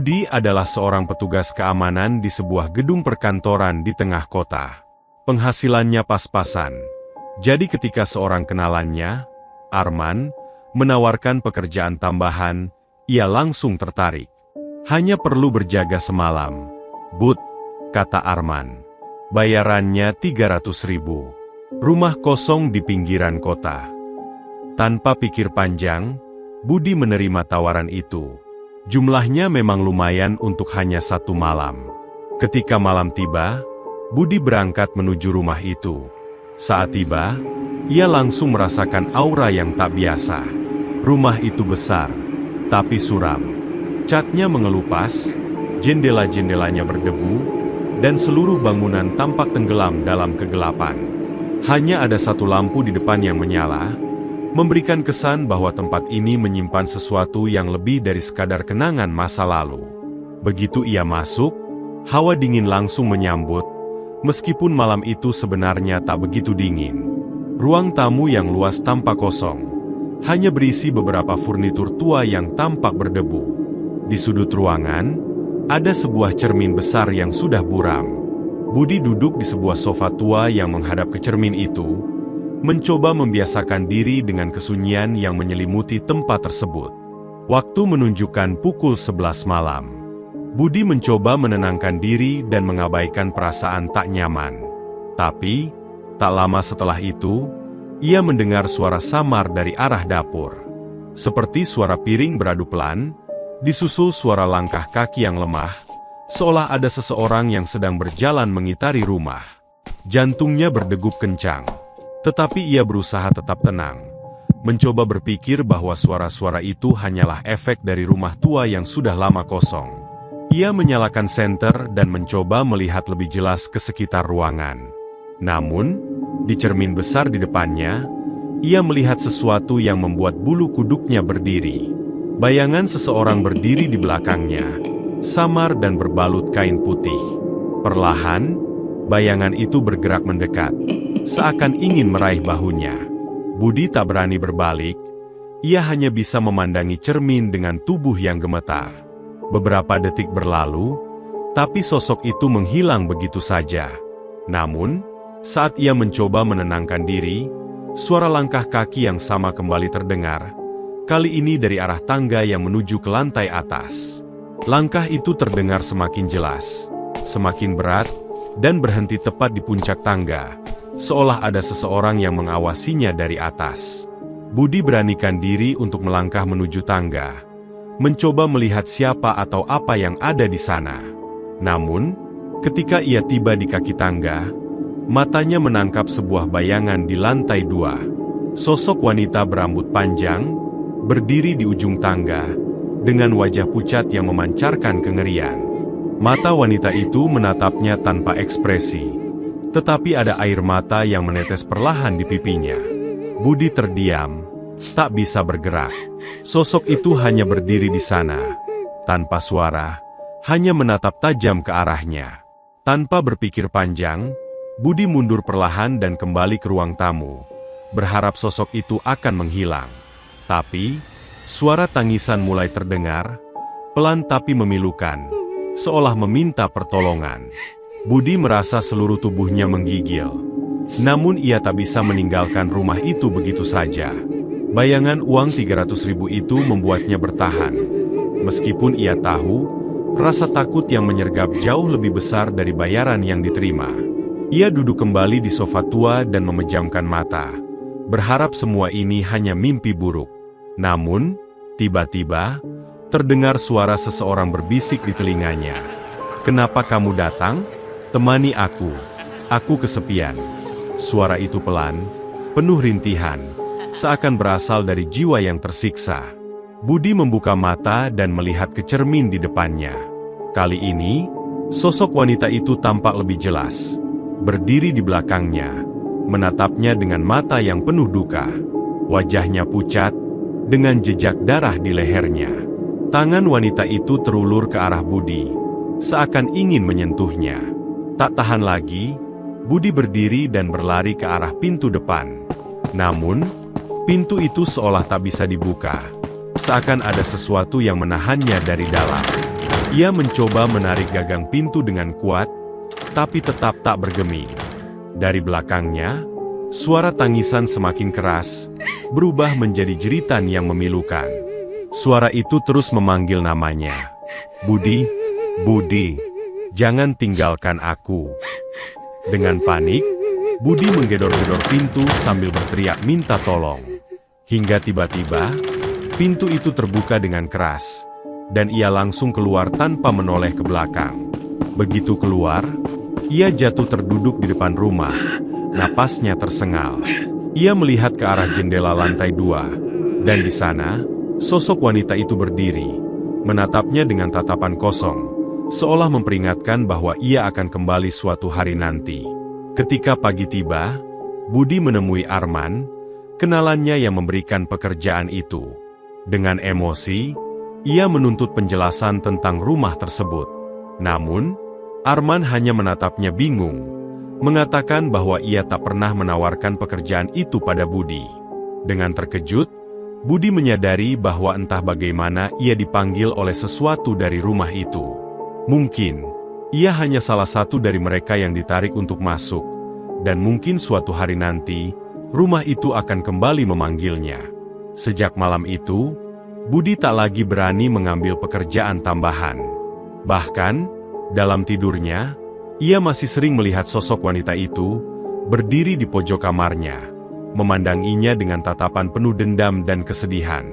Budi adalah seorang petugas keamanan di sebuah gedung perkantoran di tengah kota. Penghasilannya pas-pasan. Jadi ketika seorang kenalannya, Arman, menawarkan pekerjaan tambahan, ia langsung tertarik. Hanya perlu berjaga semalam. "Bud," kata Arman. "Bayarannya 300.000. Rumah kosong di pinggiran kota." Tanpa pikir panjang, Budi menerima tawaran itu. Jumlahnya memang lumayan untuk hanya 1 malam. Ketika malam tiba, Budi berangkat menuju rumah itu. Saat tiba, ia langsung merasakan aura yang tak biasa. Rumah itu besar, tapi suram. Catnya mengelupas, jendela-jendelanya berdebu, dan seluruh bangunan tampak tenggelam dalam kegelapan. Hanya ada satu lampu di depan yang menyala, memberikan kesan bahwa tempat ini menyimpan sesuatu yang lebih dari sekadar kenangan masa lalu. Begitu ia masuk, hawa dingin langsung menyambut, meskipun malam itu sebenarnya tak begitu dingin. Ruang tamu yang luas tampak kosong, hanya berisi beberapa furnitur tua yang tampak berdebu. Di sudut ruangan, ada sebuah cermin besar yang sudah buram. Budi duduk di sebuah sofa tua yang menghadap ke cermin itu, mencoba membiasakan diri dengan kesunyian yang menyelimuti tempat tersebut. Waktu menunjukkan pukul 11 malam. Budi mencoba menenangkan diri dan mengabaikan perasaan tak nyaman. Tapi, tak lama setelah itu, ia mendengar suara samar dari arah dapur. Seperti suara piring beradu pelan, disusul suara langkah kaki yang lemah, seolah ada seseorang yang sedang berjalan mengitari rumah. Jantungnya berdegup kencang. Tetapi ia berusaha tetap tenang, mencoba berpikir bahwa suara-suara itu hanyalah efek dari rumah tua yang sudah lama kosong. Ia menyalakan senter dan mencoba melihat lebih jelas ke sekitar ruangan. Namun, di cermin besar di depannya, ia melihat sesuatu yang membuat bulu kuduknya berdiri. Bayangan seseorang berdiri di belakangnya, samar dan berbalut kain putih. Perlahan, bayangan itu bergerak mendekat, seakan ingin meraih bahunya. Budi tak berani berbalik, ia hanya bisa memandangi cermin dengan tubuh yang gemetar. Beberapa detik berlalu, tapi sosok itu menghilang begitu saja. Namun, saat ia mencoba menenangkan diri, suara langkah kaki yang sama kembali terdengar, kali ini dari arah tangga yang menuju ke lantai atas. Langkah itu terdengar semakin jelas, semakin berat, dan berhenti tepat di puncak tangga, seolah ada seseorang yang mengawasinya dari atas. Budi beranikan diri untuk melangkah menuju tangga, mencoba melihat siapa atau apa yang ada di sana. Namun, ketika ia tiba di kaki tangga, matanya menangkap sebuah bayangan di lantai 2. Sosok wanita berambut panjang, berdiri di ujung tangga, dengan wajah pucat yang memancarkan kengerian. Mata wanita itu menatapnya tanpa ekspresi, tetapi ada air mata yang menetes perlahan di pipinya. Budi terdiam, tak bisa bergerak. Sosok itu hanya berdiri di sana, tanpa suara, hanya menatap tajam ke arahnya. Tanpa berpikir panjang, Budi mundur perlahan dan kembali ke ruang tamu, berharap sosok itu akan menghilang. Tapi, suara tangisan mulai terdengar, pelan tapi memilukan, seolah meminta pertolongan. Budi merasa seluruh tubuhnya menggigil. Namun ia tak bisa meninggalkan rumah itu begitu saja. Bayangan uang 300.000 itu membuatnya bertahan. Meskipun ia tahu, rasa takut yang menyergap jauh lebih besar dari bayaran yang diterima. Ia duduk kembali di sofa tua dan memejamkan mata, berharap semua ini hanya mimpi buruk. Namun, tiba-tiba, terdengar suara seseorang berbisik di telinganya. "Kenapa kamu datang? Temani aku. Aku kesepian." Suara itu pelan, penuh rintihan, seakan berasal dari jiwa yang tersiksa. Budi membuka mata dan melihat ke cermin di depannya. Kali ini, sosok wanita itu tampak lebih jelas. Berdiri di belakangnya, menatapnya dengan mata yang penuh duka. Wajahnya pucat, dengan jejak darah di lehernya. Tangan wanita itu terulur ke arah Budi, seakan ingin menyentuhnya. Tak tahan lagi, Budi berdiri dan berlari ke arah pintu depan. Namun, pintu itu seolah tak bisa dibuka, seakan ada sesuatu yang menahannya dari dalam. Ia mencoba menarik gagang pintu dengan kuat, tapi tetap tak bergemi. Dari belakangnya, suara tangisan semakin keras, berubah menjadi jeritan yang memilukan. Suara itu terus memanggil namanya. Budi, Budi, jangan tinggalkan aku. Dengan panik, Budi menggedor-gedor pintu sambil berteriak minta tolong. Hingga tiba-tiba, pintu itu terbuka dengan keras, dan ia langsung keluar tanpa menoleh ke belakang. Begitu keluar, ia jatuh terduduk di depan rumah. Napasnya tersengal. Ia melihat ke arah jendela lantai 2, dan di sana, sosok wanita itu berdiri, menatapnya dengan tatapan kosong, seolah memperingatkan bahwa ia akan kembali suatu hari nanti. Ketika pagi tiba, Budi menemui Arman, kenalannya yang memberikan pekerjaan itu. Dengan emosi, ia menuntut penjelasan tentang rumah tersebut. Namun, Arman hanya menatapnya bingung, mengatakan bahwa ia tak pernah menawarkan pekerjaan itu pada Budi. Dengan terkejut, Budi menyadari bahwa entah bagaimana ia dipanggil oleh sesuatu dari rumah itu. Mungkin, ia hanya salah satu dari mereka yang ditarik untuk masuk, dan mungkin suatu hari nanti, rumah itu akan kembali memanggilnya. Sejak malam itu, Budi tak lagi berani mengambil pekerjaan tambahan. Bahkan, dalam tidurnya, ia masih sering melihat sosok wanita itu, berdiri di pojok kamarnya, memandanginya dengan tatapan penuh dendam dan kesedihan.